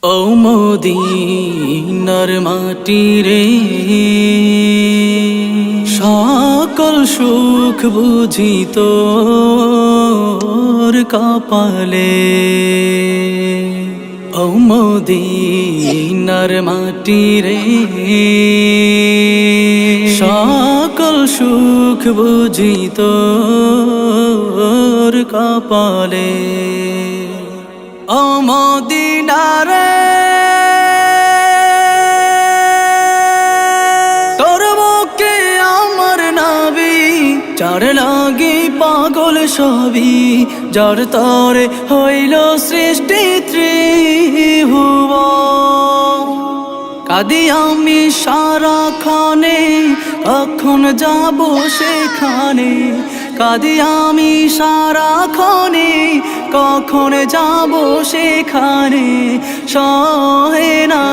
ও মদিনার মাটি রে, সকল সুখ বুঝি তোর কপালে। ও মদিনার মাটি রে, সকল সুখ বুঝি তোর কপালে। ও মদিনা রে, তোর বুকে আমার নাবি, যার লাগি পাগল সবই, যার তরে হইল সৃষ্টি ত্রিভুবন। কাঁদি আমি সারাক্ষণে, কখন যাব সেখানে। কাঁদি আমি সারাক্ষণে, কখন যাব সেখানে। সহে না